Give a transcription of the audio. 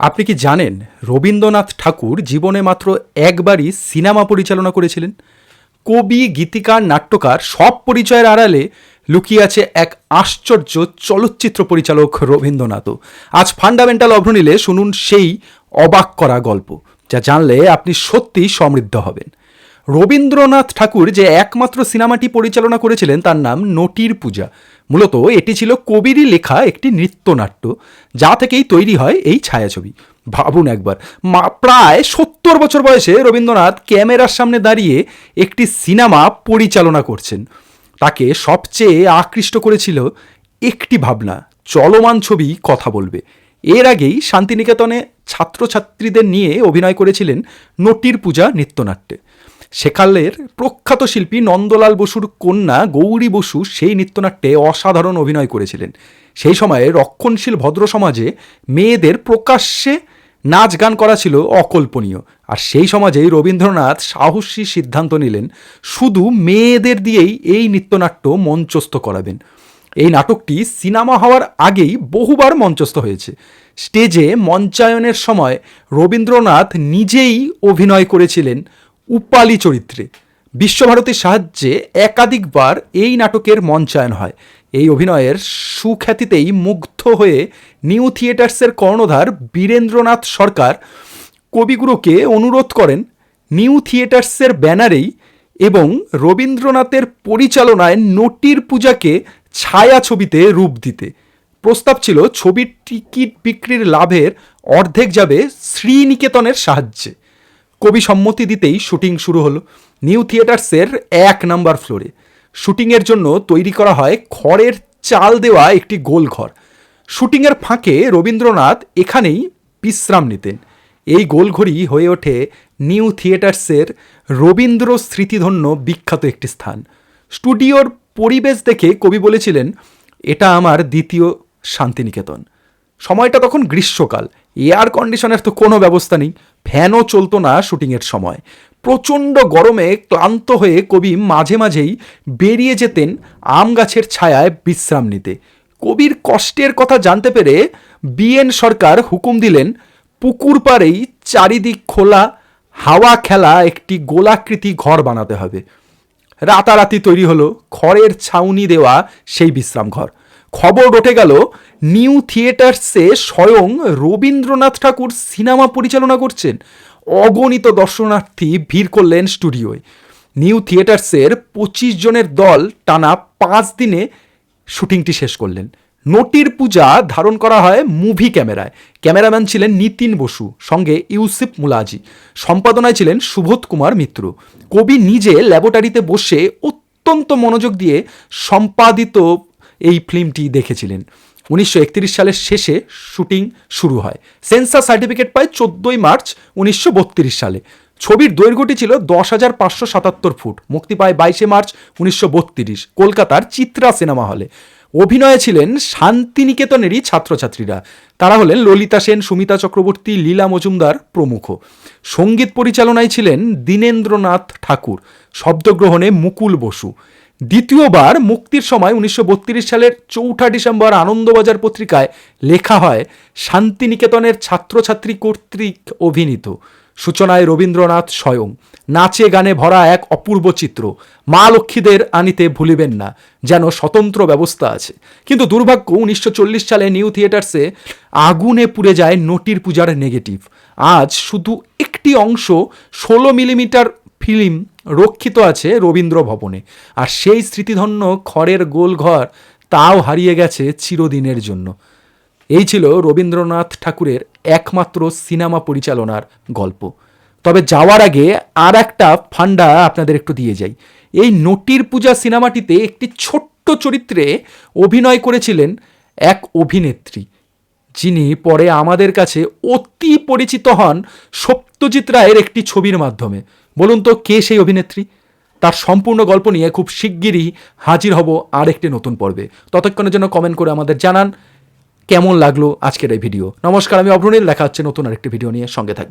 আপনি কি জানেন রবীন্দ্রনাথ ঠাকুর জীবনে মাত্র একবারই সিনেমা পরিচালনা করেছিলেন? কবি, গীতিকার, নাট্যকার সব পরিচয়ের আড়ালে লুকিয়ে আছে এক আশ্চর্য চলচ্চিত্র পরিচালক রবীন্দ্রনাথও। আজ ফান্ডামেন্টাল অভ্রনীলে শুনুন সেই অবাক করা গল্প, যা জানলে আপনি সত্যিই সমৃদ্ধ হবেন। রবীন্দ্রনাথ ঠাকুর যে একমাত্র সিনেমাটি পরিচালনা করেছিলেন তার নাম নটির পূজা। মূলত এটি ছিল কবিরই লেখা একটি নৃত্যনাট্য, যা থেকেই তৈরি হয় এই ছায়াছবি। ভাবুন একবার, প্রায় ৭০ বছর বয়সে রবীন্দ্রনাথ ক্যামেরার সামনে দাঁড়িয়ে একটি সিনেমা পরিচালনা করছেন। তাকে সবচেয়ে আকৃষ্ট করেছিল একটি ভাবনা: চলমান ছবি কথা বলবে। এর আগেই শান্তিনিকেতনে ছাত্রছাত্রীদের নিয়ে অভিনয় করেছিলেন নটির পূজা নৃত্যনাট্যে। সেকালের প্রখ্যাত শিল্পী নন্দলাল বসুর কন্যা গৌরী বসু সেই নৃত্যনাট্যে অসাধারণ অভিনয় করেছিলেন। সেই সময়ে রক্ষণশীল ভদ্র সমাজে মেয়েদের প্রকাশ্যে নাচ গান করা ছিল অকল্পনীয়, আর সেই সমাজেই রবীন্দ্রনাথ সাহসী সিদ্ধান্ত নিলেন শুধু মেয়েদের দিয়েই এই নৃত্যনাট্য মঞ্চস্থ করাবেন। এই নাটকটি সিনেমা হওয়ার আগেই বহুবার মঞ্চস্থ হয়েছে। স্টেজে মঞ্চায়নের সময় রবীন্দ্রনাথ নিজেই অভিনয় করেছিলেন উপালি চরিত্রে। বিশ্বভারতীর সাহায্যে একাধিকবার এই নাটকের মঞ্চায়ন হয়। এই অভিনয়ের সুখ্যাতিতেই মুগ্ধ হয়ে নিউ থিয়েটার্সের কর্ণধার বীরেন্দ্রনাথ সরকার কবিগুরুকে অনুরোধ করেন নিউ থিয়েটার্সের ব্যানারেই এবং রবীন্দ্রনাথের পরিচালনায় নটির পূজাকে ছায়াছবিতে রূপ দিতে। প্রস্তাব ছিল ছবির টিকিট বিক্রির লাভের অর্ধেক যাবে শ্রীনিকেতনের সাহায্যে। কবি সম্মতি দিতেই শুটিং শুরু হলো নিউ থিয়েটার্সের ১ নম্বর ফ্লোরে। শুটিংয়ের জন্য তৈরি করা হয় খড়ের চাল দেওয়া একটি গোল ঘর। শুটিংয়ের ফাঁকে রবীন্দ্রনাথ এখানেই বিশ্রাম নিতেন। এই গোলঘরই হয়ে ওঠে নিউ থিয়েটার্সের রবীন্দ্র স্মৃতিধন্য বিখ্যাত একটি স্থান। স্টুডিওর পরিবেশ দেখে কবি বলেছিলেন, এটা আমার দ্বিতীয় শান্তিনিকেতন। সময়টা তখন গ্রীষ্মকাল, এয়ার কন্ডিশনের তো কোনো ব্যবস্থা নেই, ফ্যানও চলতো না শুটিংয়ের সময়। প্রচণ্ড গরমে ক্লান্ত হয়ে কবি মাঝে মাঝেই বেরিয়ে যেতেন আম গাছের ছায়ায় বিশ্রাম নিতে। কবির কষ্টের কথা জানতে পেরে বিএন সরকার হুকুম দিলেন পুকুর পাড়েই চারিদিক খোলা হাওয়া খেলা একটি গোলাকৃতি ঘর বানাতে হবে। রাতারাতি তৈরি হলো খড়ের ছাউনি দেওয়া সেই বিশ্রাম ঘর। খবর উঠে গেল নিউ থিয়েটার্সে স্বয়ং রবীন্দ্রনাথ ঠাকুর সিনেমা পরিচালনা করছেন। অগণিত দর্শনার্থী ভিড় করলেন স্টুডিওয়। নিউ থিয়েটার্সের ২৫ জনের দল টানা ৫ দিনে শুটিংটি শেষ করলেন। নটির পূজা ধারণ করা হয় মুভি ক্যামেরায়। ক্যামেরাম্যান ছিলেন নিতিন বসু, সঙ্গে ইউসুফ মুলাজি। সম্পাদনায় ছিলেন সুবোধ কুমার মিত্র। কবি নিজে ল্যাবরেটরিতে বসে অত্যন্ত মনোযোগ দিয়ে সম্পাদিত এই ফিল্মটি দেখেছিলেন। ১৯৩১ সালের শেষে শুটিং শুরু হয়। সেন্সার সার্টিফিকেট পায় ১৪ই মার্চ ১৯৩২ সালে। ছবির দৈর্ঘ্যটি ছিল ১০,৫৭৭ ফুট। মুক্তি পায় ২২শে মার্চ ১৯৩২ কলকাতার চিত্রা সিনেমা হলে। অভিনয়ে ছিলেন শান্তিনিকেতনেরই ছাত্রছাত্রীরা। তারা হলেন ললিতা সেন, সুমিতা চক্রবর্তী, লীলা মজুমদার প্রমুখ। সঙ্গীত পরিচালনায় ছিলেন দীনেন্দ্রনাথ ঠাকুর, শব্দগ্রহণে মুকুল বসু। দ্বিতীয়বার মুক্তির সময় ১৯৩২ সালের ৪ ডিসেম্বর আনন্দবাজার পত্রিকায় লেখা হয়, শান্তিনিকেতনের ছাত্রছাত্রী কর্তৃক অভিনীত। সূচনায় রবীন্দ্রনাথ স্বয়ং। নাচে গানে ভরা এক অপূর্ব চিত্র। মা লক্ষ্মীদের আনিতে ভুলিবেন না, যেন স্বতন্ত্র ব্যবস্থা আছে। কিন্তু দুর্ভাগ্য, ১৯৪০ সালে নিউ থিয়েটার্সে আগুনে পুড়ে যায় নটির পূজার নেগেটিভ। আজ শুধু একটি অংশ ১৬ মিলিমিটার ফিল্ম রক্ষিত আছে রবীন্দ্র ভবনে, আর সেই স্মৃতিধন্য খড়ের গোলঘর তাও হারিয়ে গেছে চিরদিনের জন্য। এই ছিল রবীন্দ্রনাথ ঠাকুরের একমাত্র সিনেমা পরিচালনার গল্প। তবে যাওয়ার আগে আর একটা ফান্ডা আপনাদের একটু দিয়ে যাই। এই নটির পূজা সিনেমাটিতে একটি ছোট্ট চরিত্রে অভিনয় করেছিলেন এক অভিনেত্রী, যিনি পরে আমাদের কাছে অতি পরিচিত হন সত্যজিৎ রায়ের একটি ছবির মাধ্যমে। বলুন তো, কে সেই অভিনেত্রী? তার সম্পূর্ণ গল্প নিয়ে খুব শিগগিরই হাজির হব আরেকটি নতুন পর্বে। ততক্ষণের জন্য কমেন্ট করে আমাদের জানান কেমন লাগলো আজকের এই ভিডিও। নমস্কার, আমি অভ্রনীল। দেখা হচ্ছে নতুন আরেকটি ভিডিও নিয়ে। সঙ্গে থাকবে।